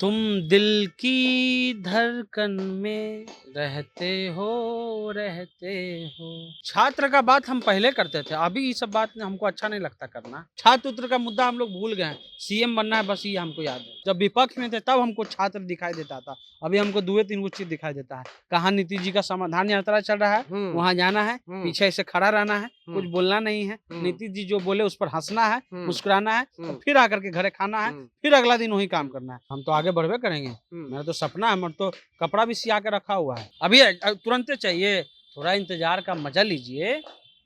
तुम दिल की धड़कन में रहते रहते हो। छात्र का बात हम पहले करते थे, अभी ये सब बात हमको अच्छा नहीं लगता करना। छात्र उत्र का मुद्दा हम लोग भूल गए हैं। सीएम बनना है, बस ये हमको याद है। जब विपक्ष में थे तब हमको छात्र दिखाई देता था, अभी हमको दुए तीन चीज दिखाई देता है। कहाँ नीतीश जी का समाधान यात्रा चल रहा है, वहां जाना है, पीछे ऐसे खड़ा रहना है, कुछ बोलना नहीं है। नीतीश जी जो बोले उस पर हंसना है, मुस्कुराना है, और फिर आकर के घरे खाना है, फिर अगला दिन वही काम करना है। हम तो आगे बढ़वे करेंगे। मेरा तो सपना है, मेरा तो कपड़ा भी सिया के रखा हुआ है। अभी तुरंत चाहिए, थोड़ा इंतजार का मजा लीजिए,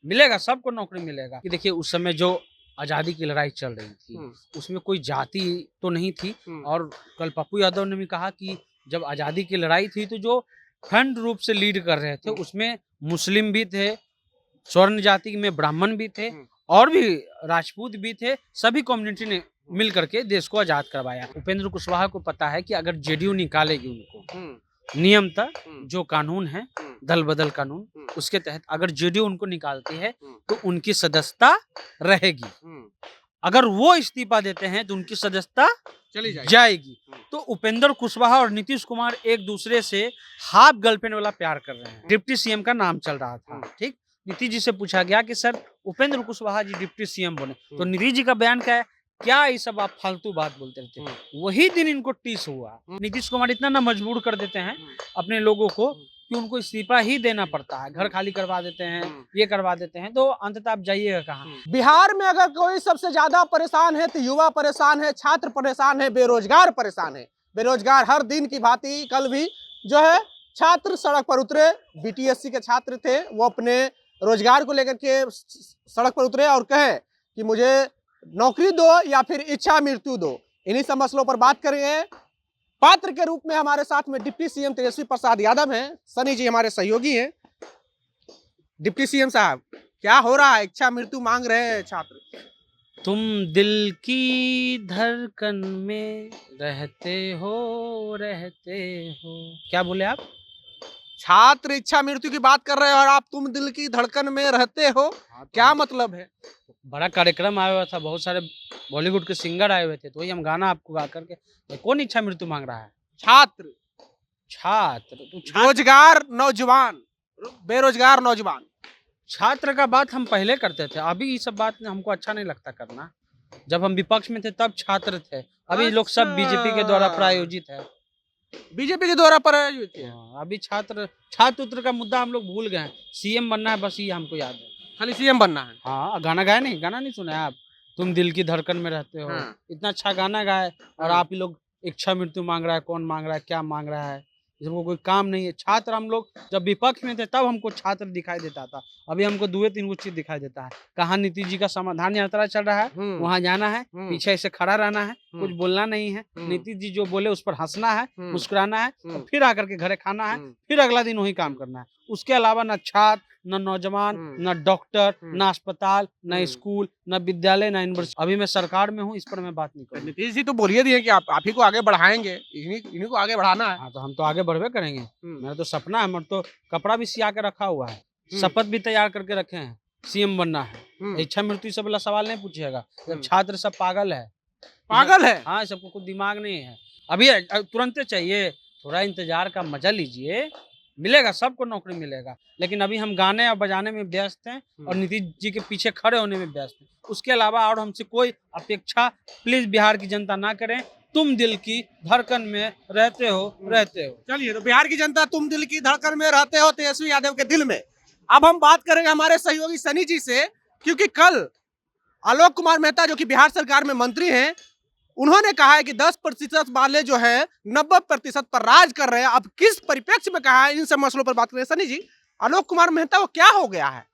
मिलेगा, सबको नौकरी मिलेगा। कि देखिए उस समय जो आजादी की लड़ाई चल रही थी, उसमें कोई जाति तो नहीं थी। और कल पप्पू यादव ने भी कहा कि जब आजादी की लड़ाई थी तो जो खंड रूप से लीड कर रहे थे उसमें मुस्लिम भी थे, स्वर्ण जाति में ब्राह्मण भी थे, और भी राजपूत भी थे। सभी कम्युनिटी ने मिल करके देश को आजाद करवाया। उपेंद्र कुशवाहा को पता है कि अगर जेडीयू निकालेगी उनको नियमतः, जो कानून है दल बदल कानून, उसके तहत अगर जेडीयू उनको निकालती है तो उनकी सदस्यता रहेगी। अगर वो इस्तीफा देते हैं तो उनकी सदस्यता चली जाएगी। तो उपेंद्र कुशवाहा और नीतीश कुमार एक दूसरे से हाफ गर्लफ्रेंड वाला प्यार कर रहे हैं। डिप्टी सीएम का नाम चल रहा था, ठीक। नीतीश जी से पूछा गया कि sir Upendra Kushwaha ji deputy CM बने, तो नीतीश जी का बयान क्या है, क्या ये सब आप फालतू बात बोलते रहते हैं। वही दिन इनको टीस हुआ। नीतीश कुमार इतना ना मजबूर कर देते हैं अपने लोगों को कि उनको इस्तीफा ही देना पड़ता है। घर खाली करवा देते हैं, ये करवा देते हैं, तो अंततः आप जाइएगा कहाँ। बिहार में अगर कोई सबसे ज्यादा परेशान है तो युवा परेशान है, छात्र परेशान है, बेरोजगार परेशान है। बेरोजगार हर दिन की भांति कल भी जो है छात्र सड़क पर उतरे। बीटीएससी के छात्र थे, वो अपने रोजगार को लेकर के सड़क पर उतरे और कहे कि मुझे नौकरी दो या फिर इच्छा मृत्यु दो। इन्हीं सब मसलों पर बात करेंगे। पात्र के रूप में हमारे साथ में डिप्टी सीएम तेजस्वी प्रसाद यादव हैं। सनी जी हमारे सहयोगी हैं। डिप्टी सीएम साहब, क्या हो रहा है? इच्छा मृत्यु मांग रहे हैं छात्र। तुम दिल की धड़कन में रहते हो। क्या बोले आप? छात्र इच्छा मृत्यु की बात कर रहे हो और आप तुम दिल की धड़कन में रहते हो, क्या मतलब है? बड़ा कार्यक्रम आया हुआ था, बहुत सारे बॉलीवुड के सिंगर आए हुए थे, तो वही हम गाना आपको गा करके। तो कौन इच्छा मृत्यु मांग रहा है? छात्र, छात्र तो छात्र, रोजगार नौजवान, बेरोजगार नौजवान। छात्र का बात हम पहले करते थे, अभी ये सब बात हमको अच्छा नहीं लगता करना। जब हम विपक्ष में थे तब छात्र थे, अभी लोग सब बीजेपी के द्वारा प्रायोजित है। बीजेपी के द्वारा प्रायोजित है। अभी छात्र उत्र का मुद्दा हम लोग भूल गए हैं। सीएम बनना है, बस ये हमको याद है। खाली सीएम बनना है। हाँ, गाना गाया नहीं, गाना नहीं सुना है आप? तुम दिल की धड़कन में रहते हो। इतना अच्छा गाना गाए और आप ही लोग इच्छा मृत्यु मांग रहा है। कौन मांग रहा है, क्या मांग रहा है? इसको कोई काम नहीं है। छात्र हम लोग जब विपक्ष में थे तब हमको छात्र दिखाई देता था, अभी हमको दुए तीन चीज दिखाई देता है। कहाँ नीतीश जी का समाधान यात्रा चल रहा है, वहां जाना है, पीछे ऐसे खड़ा रहना है, कुछ बोलना नहीं है। नीतीश जी जो बोले उस पर हंसना है, मुस्कुराना है, और फिर आकर के घरे खाना है, फिर अगला दिन वही काम करना है। उसके अलावा न छात्र, न नौजवान, न डॉक्टर, न अस्पताल, न स्कूल, न विद्यालय, न यूनिवर्सिटी। अभी मैं सरकार में हूँ, इस पर मैं बात नहीं करूँ। नीतीश जी तो बोलिए दिए कि आप ही को आगे बढ़ाएंगे, इन्हीं को आगे बढ़ाना है। हाँ, तो हम तो आगे बढ़वे करेंगे। मेरा तो सपना है, मेरा तो कपड़ा भी सिया के रखा हुआ है, शपथ भी तैयार करके रखे हैं, सीएम बनना है। इच्छा मृत्यु सब वाला सवाल नहीं पूछिएगा। जब छात्र सब पागल है, पागल है। हाँ, सबको कुछ दिमाग नहीं है। अभी तुरंत चाहिए, थोड़ा इंतजार का मजा लीजिए, मिलेगा, सबको नौकरी मिलेगा। लेकिन अभी हम गाने और बजाने में व्यस्त हैं और नीतीश जी के पीछे खड़े होने में व्यस्त हैं। उसके अलावा और हमसे कोई अपेक्षा प्लीज बिहार की जनता ना करें। तुम दिल की धड़कन में रहते हो। चलिए, तो बिहार की जनता तुम दिल की धड़कन में रहते हो तेजस्वी यादव के दिल में। अब हम बात करेंगे हमारे सहयोगी सनी जी से, क्योंकि कल आलोक कुमार मेहता जो कि बिहार सरकार में मंत्री हैं, उन्होंने कहा है कि 10% वाले जो है 90% पर राज कर रहे हैं। अब किस परिप्रेक्ष्य में कहा है, इन सब मसलों पर बात करें। सनी जी, आलोक कुमार मेहता को क्या हो गया है?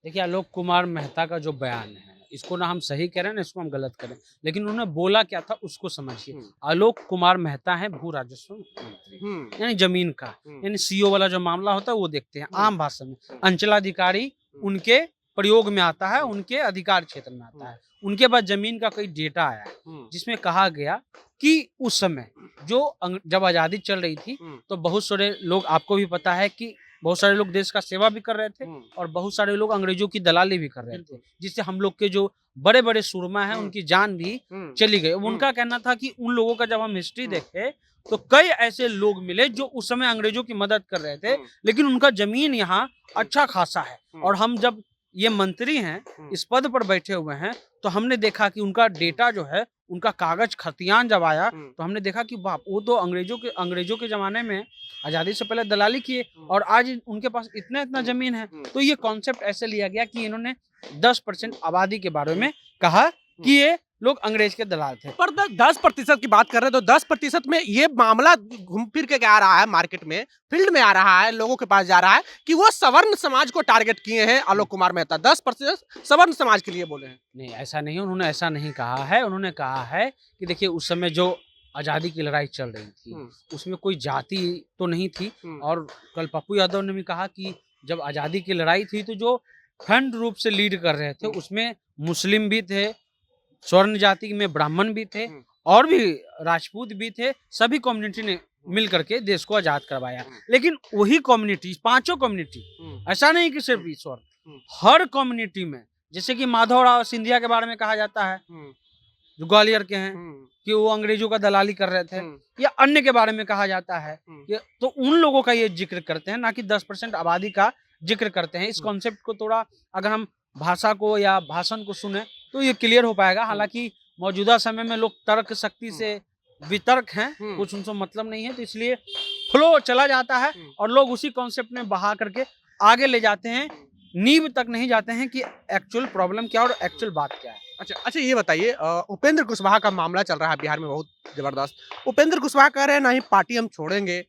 देखिए, आलोक कुमार मेहता का जो बयान है, इसको ना हम सही कह रहे हैं ना इसको हम गलत करें, लेकिन उन्होंने बोला क्या था उसको समझिए। आलोक कुमार मेहता है भू राजस्व मंत्री, यानी जमीन का, यानी सीओ वाला जो मामला होता है वो देखते हैं। आम भाषा में अंचलाधिकारी उनके प्रयोग में आता है, उनके अधिकार क्षेत्र में आता है। उनके बाद जमीन का कोई डेटा आया जिसमें कहा गया कि उस समय जो जब आजादी चल रही थी तो बहुत सारे लोग, आपको भी पता है कि बहुत सारे लोग देश का सेवा भी कर रहे थे और बहुत सारे लोग अंग्रेजों की दलाली भी कर रहे थे, जिससे हम लोग के जो बड़े बड़े सूरमा हैं उनकी जान भी चली गई। उनका कहना था कि उन लोगों का जब हम हिस्ट्री देखे तो कई ऐसे लोग मिले जो उस समय अंग्रेजों की मदद कर रहे थे, लेकिन उनका जमीन यहाँ अच्छा खासा है। और हम जब ये मंत्री हैं, इस पद पर बैठे हुए हैं, तो हमने देखा कि उनका डेटा जो है, उनका कागज खतियान जब आया तो हमने देखा कि बाप, वो तो अंग्रेजों के जमाने में आजादी से पहले दलाली किए और आज उनके पास इतना जमीन है। तो ये कॉन्सेप्ट ऐसे लिया गया कि इन्होंने 10% आबादी के बारे में कहा कि ये लोग अंग्रेज के दलाल थे। पर 10% की बात कर रहे हैं तो 10% में ये मामला घूम फिर के आ रहा है, मार्केट में, फील्ड में आ रहा है, लोगों के पास जा रहा है कि वो सवर्ण समाज को टारगेट किए हैं आलोक कुमार मेहता। 10% सवर्ण समाज के लिए बोले हैं। नहीं, ऐसा नहीं, उन्होंने ऐसा नहीं कहा है। उन्होंने कहा है कि देखिए उस समय जो आजादी की लड़ाई चल रही थी उसमें कोई जाति तो नहीं थी। और कल पप्पू यादव ने भी कहा कि जब आजादी की लड़ाई थी तो जो खंड रूप से लीड कर रहे थे उसमें मुस्लिम भी थे, स्वर्ण जाति में ब्राह्मण भी थे और भी राजपूत भी थे। सभी कम्युनिटी ने मिल करके देश को आजाद करवाया। लेकिन वही कम्युनिटी, पांचों कम्युनिटी, ऐसा नहीं कि सिर्फ ईश्वर, हर कम्युनिटी में, जैसे कि माधवराव सिंधिया के बारे में कहा जाता है जो ग्वालियर के हैं कि वो अंग्रेजों का दलाली कर रहे थे, या अन्य के बारे में कहा जाता है कि, तो उन लोगों का ये जिक्र करते हैं, ना कि 10% आबादी का जिक्र करते हैं। इस कॉन्सेप्ट को थोड़ा अगर हम भाषा को या भाषण को सुने तो ये क्लियर हो पाएगा। हालांकि मौजूदा समय में लोग तर्क शक्ति से वितर्क हैं, कुछ उनसे मतलब नहीं है, तो इसलिए फ्लो चला जाता है और लोग उसी कॉन्सेप्ट में बहा करके आगे ले जाते हैं, नींव तक नहीं जाते हैं कि एक्चुअल प्रॉब्लम क्या और एक्चुअल बात क्या है। अच्छा, ये बताइए, उपेंद्र कुशवाहा का मामला चल रहा है बिहार में बहुत जबरदस्त। उपेंद्र कुशवाहा कह रहे हैं नहीं पार्टी हम छोड़ेंगे,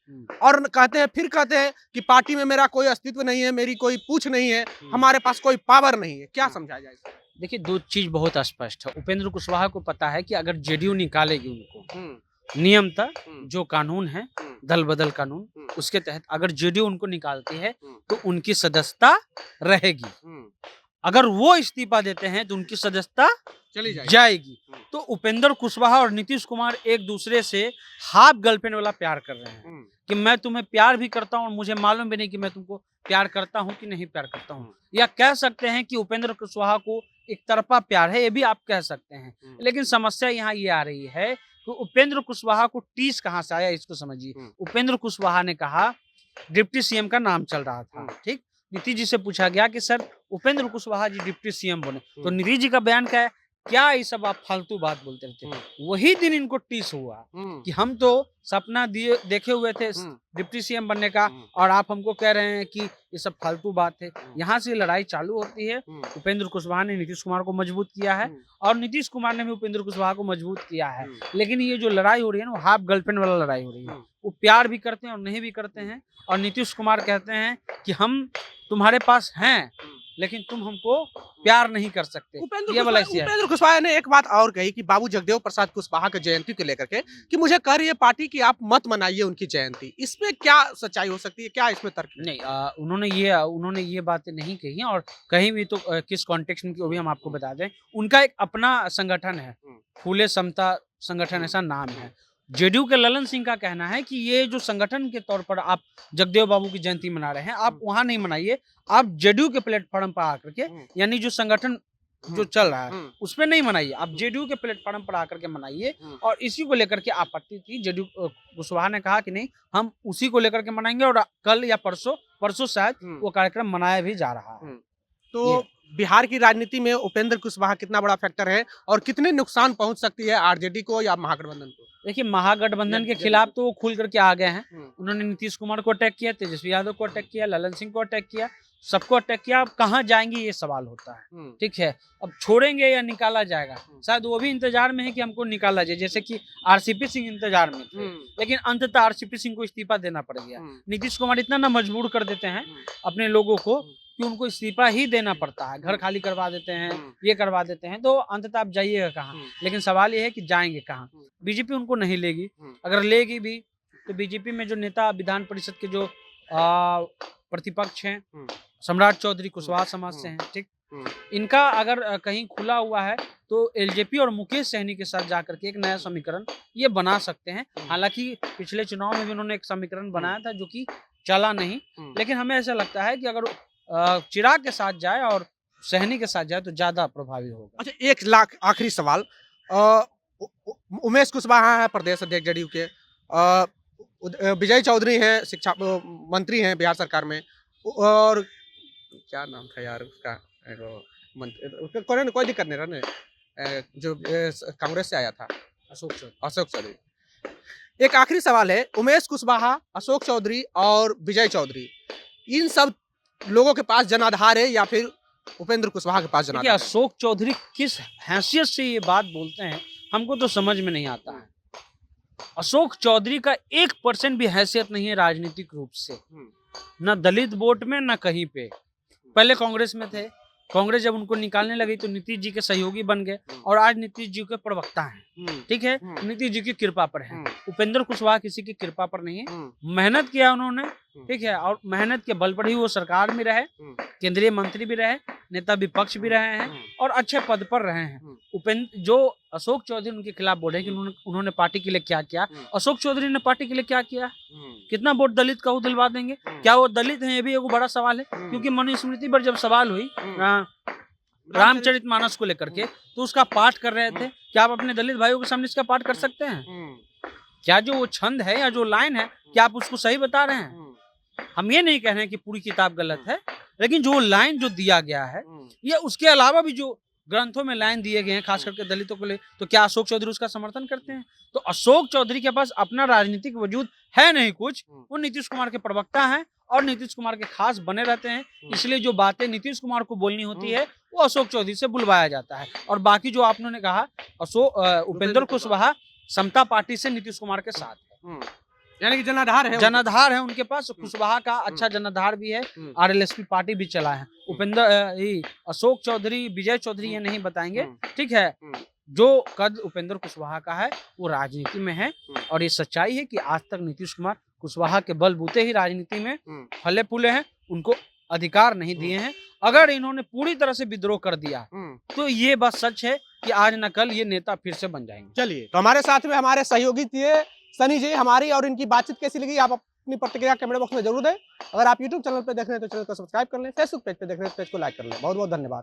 और कहते हैं कि पार्टी में मेरा कोई अस्तित्व नहीं है, मेरी कोई पूछ नहीं है, हमारे पास कोई पावर नहीं है। क्या समझा जाए? देखिए, दो चीज बहुत स्पष्ट है। उपेंद्र कुशवाहा को पता है कि अगर जेडीयू निकालेगी उनको नियमतः जो कानून है, दल बदल कानून, उसके तहत अगर जेडीयू उनको निकालती है तो उनकी सदस्यता रहेगी। अगर वो इस्तीफा देते हैं तो उनकी सदस्यता चली जाएगी। तो उपेंद्र कुशवाहा और नीतीश कुमार एक दूसरे से हाफ गर्लफ्रेंड वाला प्यार कर रहे हैं कि मैं तुम्हें प्यार भी करता हूँ और मुझे मालूम भी नहीं कि मैं तुमको प्यार करता हूँ कि नहीं प्यार करता हूँ। या कह सकते हैं कि उपेंद्र कुशवाहा को एक तरफा प्यार है, ये भी आप कह सकते हैं। लेकिन समस्या यहाँ ये आ रही है कि उपेंद्र कुशवाहा को टीस कहाँ से आया, इसको समझिए। उपेंद्र कुशवाहा ने कहा, डिप्टी सीएम का नाम चल रहा था, ठीक, नीतीश जी से पूछा गया कि sir Upendra Kushwaha ji deputy CM बने, तो नीतीश जी का बयान क्या है, क्या ये सब आप फालतू बात बोलते रहते। वही दिन इनको टीस हुआ कि हम तो सपना देखे हुए थे डिप्टी सीएम बनने का और आप हमको कह रहे हैं कि ये सब फालतू बात है। यहाँ से लड़ाई चालू होती है। उपेंद्र कुशवाहा ने नीतीश कुमार को मजबूत किया है और नीतीश कुमार ने भी उपेंद्र कुशवाहा को मजबूत किया है। लेकिन ये जो लड़ाई हो रही है ना, वो हाफ गर्लफ्रेंड वाला लड़ाई हो रही है। वो प्यार भी करते हैं और नहीं भी करते हैं। और नीतीश कुमार कहते हैं कि हम तुम्हारे पास हैं लेकिन तुम हमको प्यार नहीं कर सकते। उपेंद्र कुशवाहा ने एक बात और कही कि बाबू जगदेव प्रसाद कुशवाहा की जयंती को लेकर के कि मुझे कह रही है पार्टी कि आप मत मनाइए उनकी जयंती। इसमें क्या सच्चाई हो सकती है, क्या इसमें तर्क नहीं? उन्होंने ये बातें नहीं कही हैं और कहीं भी तो किस कॉन्टेक्स्ट में, वो भी हम आपको बता दें। उनका एक अपना संगठन है, फूले समता संगठन ऐसा नाम है। जेडीयू के ललन सिंह का कहना है कि ये जो संगठन के तौर पर आप जगदेव बाबू की जयंती मना रहे हैं, आप वहां नहीं मनाइए, आप जेडीयू के प्लेटफॉर्म पर आकर के, यानी जो संगठन जो चल रहा है उस पर नहीं मनाइए, आप जेडीयू के प्लेटफॉर्म पर आकर के मनाइए। और इसी को लेकर के आपत्ति थी। जेडीयू कुशवाहा ने कहा कि नहीं, हम उसी को लेकर के मनाएंगे और कल या परसों शायद वो कार्यक्रम मनाया भी जा रहा है। तो बिहार की राजनीति में उपेंद्र कुशवाहा कितना बड़ा फैक्टर है और कितने नुकसान पहुंच सकती है आरजेडी को या महागठबंधन को? देखिए, महागठबंधन के खिलाफ तो वो खुल करके आ गए हैं। उन्होंने नीतीश कुमार को अटैक किया, तेजस्वी यादव को अटैक किया, ललन सिंह को अटैक किया, सबको अटैक किया। अब कहाँ जाएंगे ये सवाल होता है, ठीक है। अब छोड़ेंगे या निकाला जाएगा, शायद वो भी इंतजार में है कि हमको निकाला जाए। जैसे कि आरसीपी सिंह इंतजार में थे, लेकिन अंततः आरसीपी सिंह को इस्तीफा देना पड़ गया। नीतीश कुमार इतना ना मजबूर कर देते हैं अपने लोगों को कि उनको इस्तीफा ही देना पड़ता है, घर खाली करवा देते हैं, ये करवा देते हैं। तो अंततः आप जाइएगा कहाँ? लेकिन सवाल ये है कि जाएंगे कहाँ? बीजेपी उनको नहीं लेगी। अगर लेगी भी तो बीजेपी में जो नेता विधान परिषद के जो प्रतिपक्ष हैं, सम्राट चौधरी कुशवाहा समाज से हैं, ठीक, इनका अगर कहीं खुला हुआ है तो एलजेपी और मुकेश सहनी के साथ जाकर के एक नया समीकरण ये बना सकते हैं। हालांकि पिछले चुनाव में भी उन्होंने एक समीकरण बनाया था जो कि चला नहीं। लेकिन हमें ऐसा लगता है कि अगर चिराग के साथ जाए और सहनी के साथ जाए तो ज्यादा प्रभावी होगा। अच्छा, 1 लाख आखिरी सवाल। उमेश कुशवाहा है प्रदेश अध्यक्ष जदयू के, विजय चौधरी हैं शिक्षा मंत्री हैं बिहार सरकार में, और क्या नाम था यार उसका, कोई दिक्कत नहीं रहने, जो कांग्रेस से आया था, अशोक चौधरी। अशोक चौधरी। एक आखिरी सवाल है, उमेश कुशवाहा, अशोक चौधरी और विजय चौधरी, इन सब लोगों के पास जनाधार है या फिर उपेंद्र कुशवाहा के पास जनाधार है? अशोक चौधरी किस हैसियत से ये बात बोलते हैं हमको तो समझ में नहीं आता है। अशोक चौधरी का 1% भी हैसियत नहीं है राजनीतिक रूप से, न दलित वोट में न कहीं पे। पहले कांग्रेस में थे, कांग्रेस जब उनको निकालने लगी तो नीतीश जी के सहयोगी बन गए और आज नीतीश जी के प्रवक्ता हैं। ठीक है, नीतीश जी की कृपा पर है। उपेंद्र कुशवाहा किसी की कृपा पर नहीं है, मेहनत किया उन्होंने, ठीक है, और मेहनत के बल पर ही वो सरकार में रहे, केंद्रीय मंत्री भी रहे, नेता विपक्ष भी रहे हैं और अच्छे पद पर रहे हैं। उपेंद्र जो अशोक चौधरी उनके खिलाफ बोल रहे हैं कि उन्होंने पार्टी के लिए क्या किया, अशोक चौधरी ने पार्टी के लिए क्या किया? कितना वोट दलित का वो दिलवा देंगे? क्या वो दलित हैं? ये भी एक बड़ा सवाल है, क्योंकि मनुस्मृति पर जब सवाल हुई रामचरितमानस को लेकर के तो उसका पाठ कर रहे थे। क्या आप अपने दलित भाइयों के सामने इसका पाठ कर सकते हैं? क्या जो वो छंद है या जो लाइन है क्या आप उसको सही बता रहे हैं? हम ये नहीं कह रहे हैं कि पूरी किताब गलत है, लेकिन जो लाइन जो दिया गया है या उसके अलावा भी जो ग्रंथों में लाइन दिए गए हैं खास करके दलितों को ले, तो क्या अशोक चौधरी उसका समर्थन करते हैं? तो अशोक चौधरी के पास अपना राजनीतिक वजूद है नहीं कुछ, वो नीतीश कुमार के प्रवक्ता हैं और नीतीश कुमार के खास बने रहते हैं। इसलिए जो बातें नीतीश कुमार को बोलनी होती है वो अशोक चौधरी से बुलवाया जाता है। और बाकी जो आपने कहा उपेंद्र कुशवाहा समता पार्टी से नीतीश कुमार के साथ है, यानी कि जनाधार है उनके पास। कुशवाहा का अच्छा जनाधार भी है, आरएलएसपी पार्टी भी चला है। अशोक चौधरी, विजय चौधरी ये नहीं बताएंगे, ठीक है। जो कद उपेंद्र कुशवाहा का है वो राजनीति में है और ये सच्चाई है कि आज तक नीतीश कुमार कुशवाहा के बलबूते ही राजनीति में फले फूले हैं, उनको अधिकार नहीं दिए हैं। अगर इन्होंने पूरी तरह से विद्रोह कर दिया तो ये बात सच है कि आज न कल ये नेता फिर से बन जाएंगे। चलिए, तो हमारे साथ में हमारे सहयोगी थे सनी जी। हमारी और इनकी बातचीत कैसी लगी आप अपनी प्रतिक्रिया कमेंट बॉक्स में जरूर दें। अगर आप यूट्यूब चैनल पर देख रहे हैं तो चैनल को सब्सक्राइब कर लें, फेसबुक पेज पे देख रहे हैं तो पेज को लाइक कर लें। बहुत बहुत धन्यवाद।